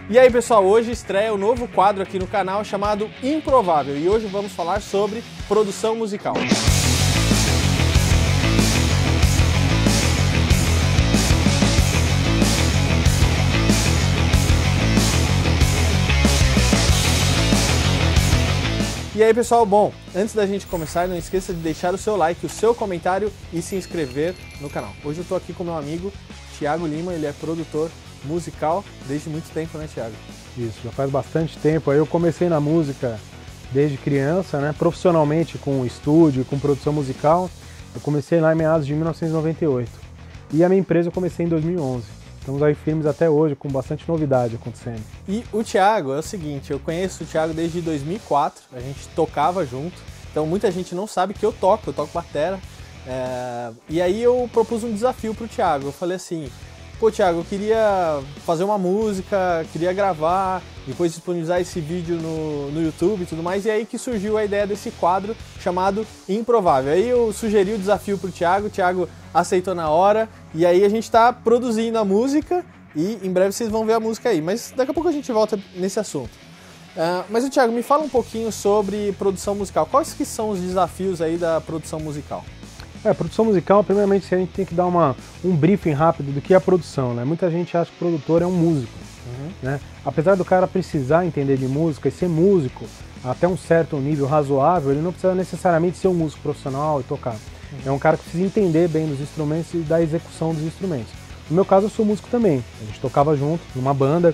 E aí pessoal, hoje estreia um novo quadro aqui no canal chamado Improvável e hoje vamos falar sobre produção musical. E aí pessoal, bom, antes da gente começar, não esqueça de deixar o seu like, o seu comentário e se inscrever no canal. Hoje eu estou aqui com meu amigo Thiago Lima, ele é produtor musical desde muito tempo, né, Thiago? Isso, já faz bastante tempo. Aí eu comecei na música desde criança, né, profissionalmente com estúdio, com produção musical. Eu comecei lá em meados de 1998 e a minha empresa eu comecei em 2011. Estamos aí firmes até hoje, com bastante novidade acontecendo. E o Thiago, é o seguinte, eu conheço o Thiago desde 2004, a gente tocava junto, então muita gente não sabe que eu toco batera. E aí eu propus um desafio pro Thiago, eu falei assim, pô Thiago, eu queria fazer uma música, queria gravar, depois disponibilizar esse vídeo no YouTube e tudo mais, e aí que surgiu a ideia desse quadro chamado Improvável. Aí eu sugeri o desafio pro Thiago, o Thiago aceitou na hora, e aí a gente tá produzindo a música, e em breve vocês vão ver a música aí, mas daqui a pouco a gente volta nesse assunto. Mas o Thiago, me fala um pouquinho sobre produção musical, quais que são os desafios aí da produção musical? Produção musical, primeiramente a gente tem que dar um briefing rápido do que é a produção, né? Muita gente acha que o produtor é um músico, né? Apesar do cara precisar entender de música e ser músico até um certo nível razoável, ele não precisa necessariamente ser um músico profissional e tocar. É um cara que precisa entender bem dos instrumentos e da execução dos instrumentos. No meu caso, eu sou músico também, a gente tocava junto, numa banda,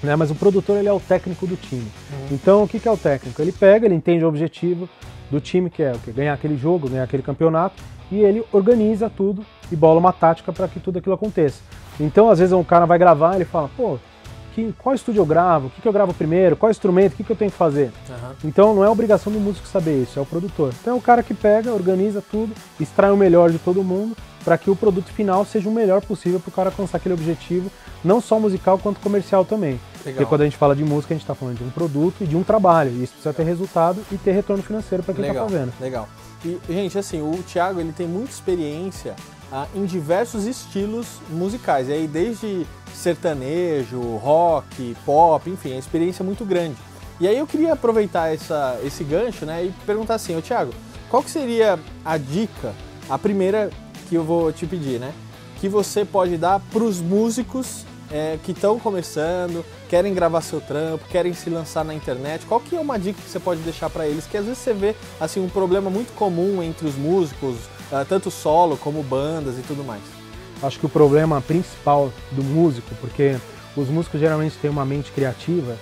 né? Mas o produtor ele é o técnico do time. Então, o que é o técnico? Ele pega, ele entende o objetivo do time, que é o que? Ganhar aquele jogo, ganhar aquele campeonato, e ele organiza tudo e bola uma tática para que tudo aquilo aconteça. Então, às vezes, um cara vai gravar e ele fala, pô, qual estúdio eu gravo? O que eu gravo primeiro? Qual instrumento? O que eu tenho que fazer? Então, não é obrigação do músico saber isso, é o produtor. Então, é o cara que pega, organiza tudo, extrai o melhor de todo mundo, para que o produto final seja o melhor possível para o cara alcançar aquele objetivo, não só musical quanto comercial também. Legal. Porque quando a gente fala de música, a gente está falando de um produto e de um trabalho, e isso precisa ter resultado e ter retorno financeiro para quem está fazendo. Legal. E, gente, assim, o Thiago ele tem muita experiência em diversos estilos musicais, e aí desde sertanejo, rock, pop, enfim, a experiência é muito grande. E aí eu queria aproveitar esse gancho, né, e perguntar assim, ô Thiago, qual que seria a dica, a primeira que eu vou te pedir, né, que você pode dar para os músicos que estão começando, querem gravar seu trampo, querem se lançar na internet, qual que é uma dica que você pode deixar para eles? Que às vezes você vê assim, um problema muito comum entre os músicos, tanto solo como bandas e tudo mais. Acho que o problema principal do músico, porque os músicos geralmente têm uma mente criativa,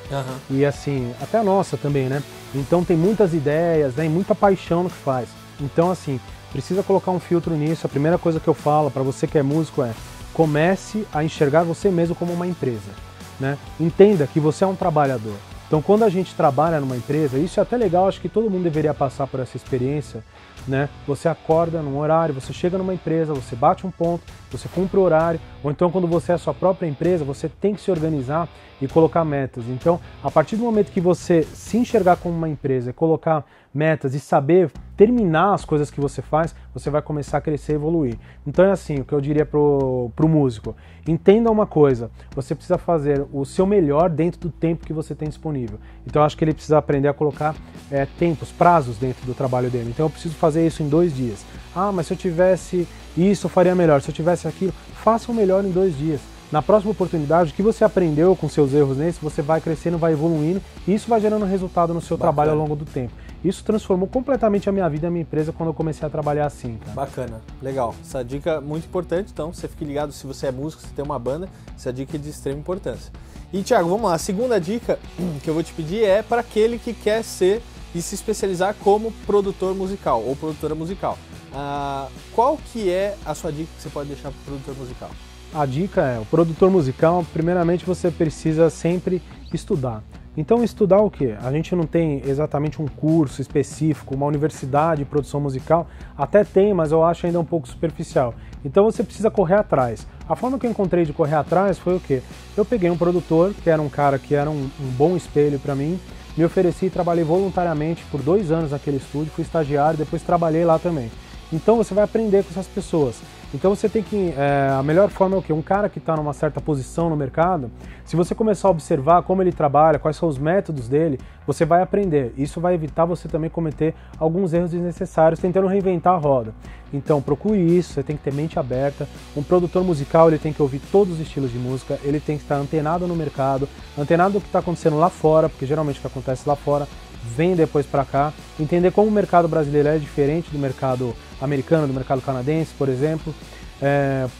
e assim, até a nossa também, né? Então tem muitas ideias, né, e muita paixão no que faz. Então assim, precisa colocar um filtro nisso. A primeira coisa que eu falo para você que é músico é: comece a enxergar você mesmo como uma empresa, né? Entenda que você é um trabalhador. Então, quando a gente trabalha numa empresa, isso é até legal, acho que todo mundo deveria passar por essa experiência, né? Você acorda num horário, você chega numa empresa, você bate um ponto, você cumpre o horário, ou então quando você é a sua própria empresa, você tem que se organizar e colocar metas. Então, a partir do momento que você se enxergar como uma empresa, colocar metas e saber terminar as coisas que você faz, você vai começar a crescer e evoluir. Então é assim, o que eu diria pro músico: entenda uma coisa, você precisa fazer o seu melhor dentro do tempo que você tem disponível. Então eu acho que ele precisa aprender a colocar tempos, prazos dentro do trabalho dele. Então eu preciso fazer isso em 2 dias. Ah, mas se eu tivesse isso, eu faria melhor. Se eu tivesse aquilo, faça o melhor em 2 dias. Na próxima oportunidade, o que você aprendeu com seus erros nesse, você vai crescendo, vai evoluindo, e isso vai gerando resultado no seu trabalho ao longo do tempo. Isso transformou completamente a minha vida e a minha empresa quando eu comecei a trabalhar assim, cara. Bacana, legal. Essa dica é muito importante, então você fique ligado, se você é músico, se tem uma banda, essa dica é de extrema importância. E Thiago, vamos lá, a segunda dica que eu vou te pedir é para aquele que quer ser e se especializar como produtor musical ou produtora musical. Qual que é a sua dica que você pode deixar para o produtor musical? A dica é, o produtor musical, primeiramente você precisa sempre estudar. Então estudar o quê? A gente não tem exatamente um curso específico, uma universidade de produção musical, até tem, mas eu acho ainda um pouco superficial. Então você precisa correr atrás. A forma que eu encontrei de correr atrás foi o quê? Eu peguei um produtor, que era um cara que era um bom espelho para mim, me ofereci e trabalhei voluntariamente por 2 anos naquele estúdio, fui estagiário, depois trabalhei lá também. Então você vai aprender com essas pessoas. Então você tem que... a melhor forma é o quê? Um cara que está numa certa posição no mercado, se você começar a observar como ele trabalha, quais são os métodos dele, você vai aprender. Isso vai evitar você também cometer alguns erros desnecessários tentando reinventar a roda. Então procure isso, você tem que ter mente aberta. Um produtor musical, ele tem que ouvir todos os estilos de música, ele tem que estar antenado no mercado, antenado do que está acontecendo lá fora, porque geralmente o que acontece lá fora vem depois para cá, entender como o mercado brasileiro é diferente do mercado americano, do mercado canadense, por exemplo,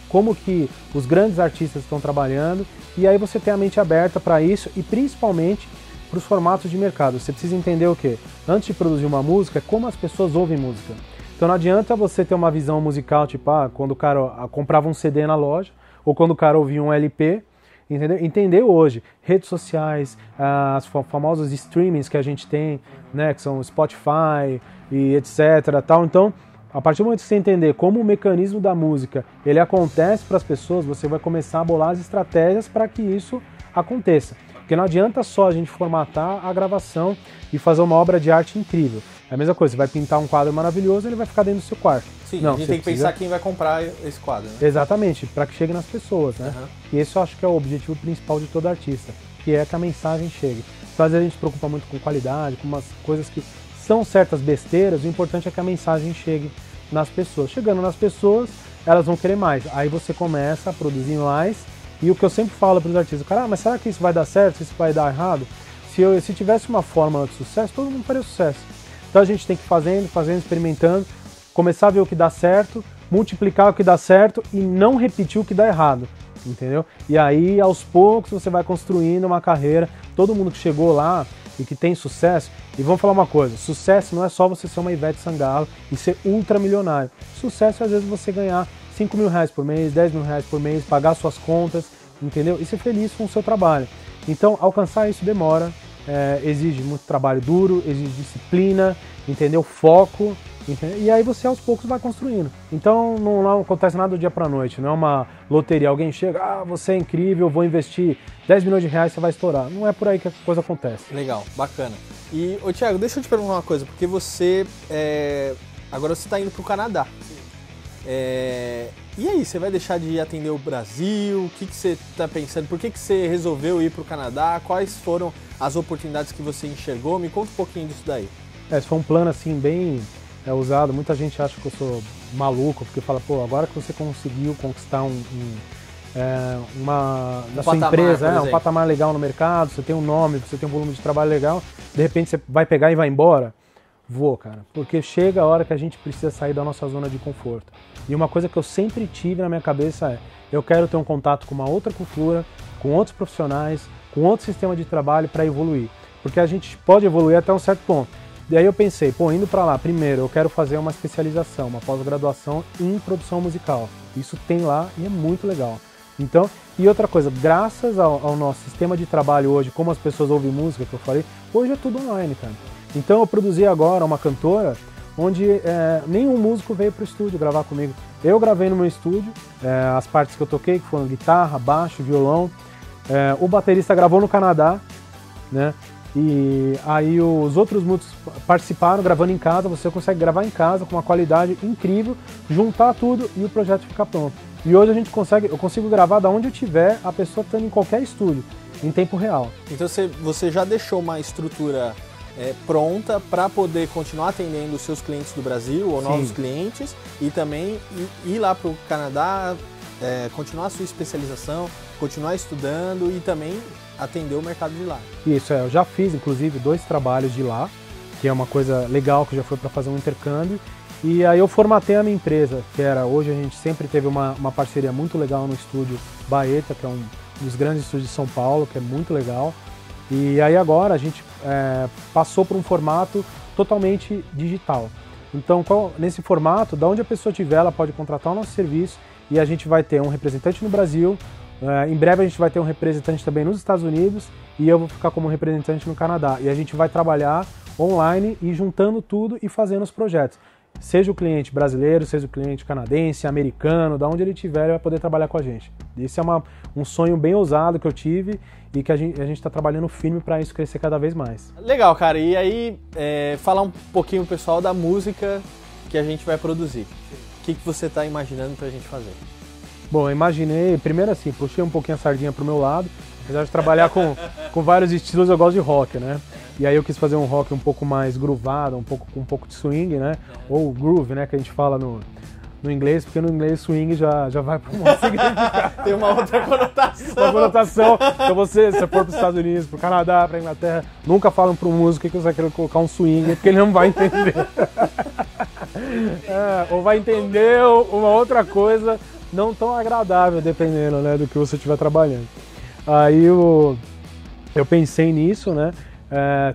como que os grandes artistas estão trabalhando, e aí você tem a mente aberta para isso e principalmente para os formatos de mercado. Você precisa entender o quê? Antes de produzir uma música, como as pessoas ouvem música. Então não adianta você ter uma visão musical, tipo, quando o cara comprava um CD na loja, ou quando o cara ouvia um LP, entendeu? Entender hoje, redes sociais, as famosas streamings que a gente tem, né, que são Spotify e etc. Tal. Então, a partir do momento que você entender como o mecanismo da música ele acontece para as pessoas, você vai começar a bolar as estratégias para que isso aconteça. Porque não adianta só a gente formatar a gravação e fazer uma obra de arte incrível. É a mesma coisa, você vai pintar um quadro maravilhoso, ele vai ficar dentro do seu quarto. Sim, não, a gente tem que pensar quem vai comprar esse quadro, né? Exatamente, para que chegue nas pessoas, né? Uhum. E esse eu acho que é o objetivo principal de todo artista, que é que a mensagem chegue. Então às vezes a gente se preocupa muito com qualidade, com umas coisas que são certas besteiras, o importante é que a mensagem chegue nas pessoas. Chegando nas pessoas, elas vão querer mais. Aí você começa a produzir mais, e o que eu sempre falo para os artistas, cara, mas será que isso vai dar certo, isso vai dar errado? Se tivesse uma fórmula de sucesso, todo mundo faria sucesso. Então a gente tem que ir fazendo, experimentando, começar a ver o que dá certo, multiplicar o que dá certo e não repetir o que dá errado, entendeu? E aí, aos poucos, você vai construindo uma carreira. Todo mundo que chegou lá e que tem sucesso, e vamos falar uma coisa, sucesso não é só você ser uma Ivete Sangalo e ser ultramilionário. Sucesso é às vezes você ganhar 5 mil reais por mês, 10 mil reais por mês, pagar suas contas, entendeu? E ser feliz com o seu trabalho. Então, alcançar isso demora, exige muito trabalho duro, exige disciplina, entendeu? Foco, entendeu? E aí você aos poucos vai construindo. Então não acontece nada do dia pra noite, não é uma loteria, alguém chega, você é incrível, vou investir 10 milhões de reais, você vai estourar. Não é por aí que a coisa acontece. Legal, bacana. E, Thiago, deixa eu te perguntar uma coisa, porque você, agora você está indo pro Canadá. E aí, você vai deixar de atender o Brasil? O que você está pensando? Por que você resolveu ir pro Canadá? Quais foram as oportunidades que você enxergou? Me conta um pouquinho disso daí. Esse foi um plano assim bem usado. Muita gente acha que eu sou maluco, porque fala, pô, agora que você conseguiu conquistar da sua empresa, um patamar legal no mercado, você tem um nome, você tem um volume de trabalho legal, de repente você vai pegar e vai embora? Vou, cara, porque chega a hora que a gente precisa sair da nossa zona de conforto. E uma coisa que eu sempre tive na minha cabeça é, eu quero ter um contato com uma outra cultura, com outros profissionais, com outro sistema de trabalho para evoluir. Porque a gente pode evoluir até um certo ponto. E aí eu pensei, pô, indo para lá, primeiro eu quero fazer uma especialização, uma pós-graduação em produção musical. Isso tem lá e é muito legal. Então, e outra coisa, graças ao nosso sistema de trabalho hoje, como as pessoas ouvem música, que eu falei, hoje é tudo online, cara. Então eu produzi agora uma cantora onde nenhum músico veio para o estúdio gravar comigo. Eu gravei no meu estúdio, as partes que eu toquei, que foram guitarra, baixo, violão. O baterista gravou no Canadá, né? E aí os outros músicos participaram gravando em casa. Você consegue gravar em casa com uma qualidade incrível, juntar tudo e o projeto fica pronto. E hoje eu consigo gravar da onde eu estiver, a pessoa estando em qualquer estúdio, em tempo real. Então você já deixou uma estrutura pronta para poder continuar atendendo os seus clientes do Brasil ou novos clientes e também ir lá para o Canadá, continuar a sua especialização, continuar estudando e também atender o mercado de lá. Isso, eu já fiz inclusive 2 trabalhos de lá, que é uma coisa legal, que já foi para fazer um intercâmbio, e aí eu formatei a minha empresa, que hoje a gente sempre teve uma parceria muito legal no estúdio Baeta, que é um dos grandes estúdios de São Paulo, que é muito legal. E aí agora a gente passou por um formato totalmente digital. Então, nesse formato, da onde a pessoa estiver, ela pode contratar o nosso serviço e a gente vai ter um representante no Brasil, em breve a gente vai ter um representante também nos Estados Unidos e eu vou ficar como representante no Canadá. E a gente vai trabalhar online e juntando tudo e fazendo os projetos. Seja o cliente brasileiro, seja o cliente canadense, americano, da onde ele estiver, ele vai poder trabalhar com a gente. Esse é um sonho bem ousado que eu tive e que a gente está trabalhando firme para isso crescer cada vez mais. Legal, cara. E aí, falar um pouquinho, pessoal, da música que a gente vai produzir. O que você está imaginando pra gente fazer? Bom, eu imaginei, primeiro assim, puxei um pouquinho a sardinha pro meu lado, apesar de trabalhar com vários estilos, eu gosto de rock, né? E aí eu quis fazer um rock um pouco mais groovado, com um pouco de swing, né? Ou groove, né, que a gente fala no inglês, porque no inglês swing já vai para um outro significado. Tem uma outra conotação. Uma conotação. Então você for para os Estados Unidos, para o Canadá, para a Inglaterra, nunca falam para um músico que você vai querer colocar um swing, porque ele não vai entender. Ou vai entender uma outra coisa não tão agradável, dependendo, né, do que você estiver trabalhando. Aí eu pensei nisso, né?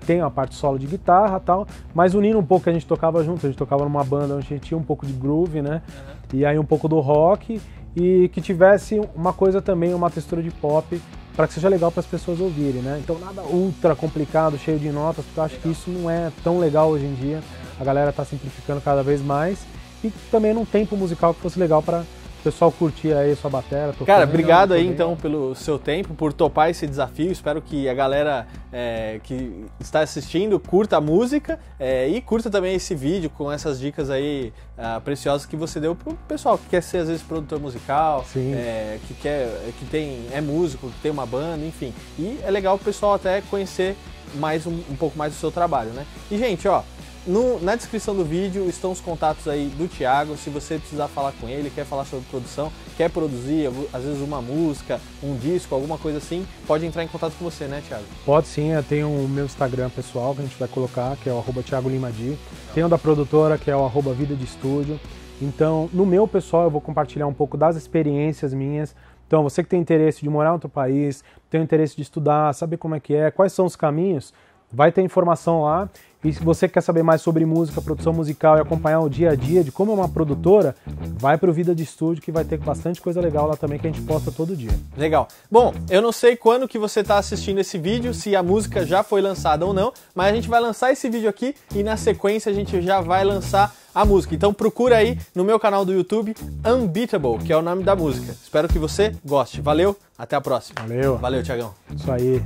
Tem a parte solo de guitarra e tal, mas unindo um pouco que a gente tocava junto, a gente tocava numa banda onde a gente tinha um pouco de groove, né? E aí um pouco do rock e que tivesse uma coisa também, uma textura de pop para que seja legal para as pessoas ouvirem, né? Então nada ultra complicado, cheio de notas, porque eu acho que isso não é tão legal hoje em dia. A galera tá simplificando cada vez mais e também num tempo musical que fosse legal para o pessoal curtir aí sua bateria. Cara, obrigado aí então pelo seu tempo, por topar esse desafio. Espero que a galera que está assistindo curta a música e curta também esse vídeo com essas dicas aí preciosas que você deu pro pessoal que quer ser às vezes produtor musical, que é músico, que tem uma banda, enfim. E é legal o pessoal até conhecer mais um pouco mais do seu trabalho, né? E gente, ó, na descrição do vídeo estão os contatos aí do Thiago. Se você precisar falar com ele, quer falar sobre produção, quer produzir às vezes uma música, um disco, alguma coisa assim, pode entrar em contato com você, né, Thiago? Pode sim, eu tenho o meu Instagram pessoal que a gente vai colocar, que é o @ThiagoLimaDi. Tenho o da produtora, que é o @Vida de Estúdio. Então, no meu pessoal eu vou compartilhar um pouco das experiências minhas. Então, você que tem interesse de morar em outro país, tem interesse de estudar, saber como é que é, quais são os caminhos, vai ter informação lá. E se você quer saber mais sobre música, produção musical e acompanhar o dia a dia de como é uma produtora, vai para o Vida de Estúdio, que vai ter bastante coisa legal lá também que a gente posta todo dia. Legal. Bom, eu não sei quando que você está assistindo esse vídeo, se a música já foi lançada ou não, mas a gente vai lançar esse vídeo aqui e na sequência a gente já vai lançar a música. Então procura aí no meu canal do YouTube, Unbeatable, que é o nome da música. Espero que você goste. Valeu, até a próxima. Valeu. Valeu, Thiagão. Isso aí.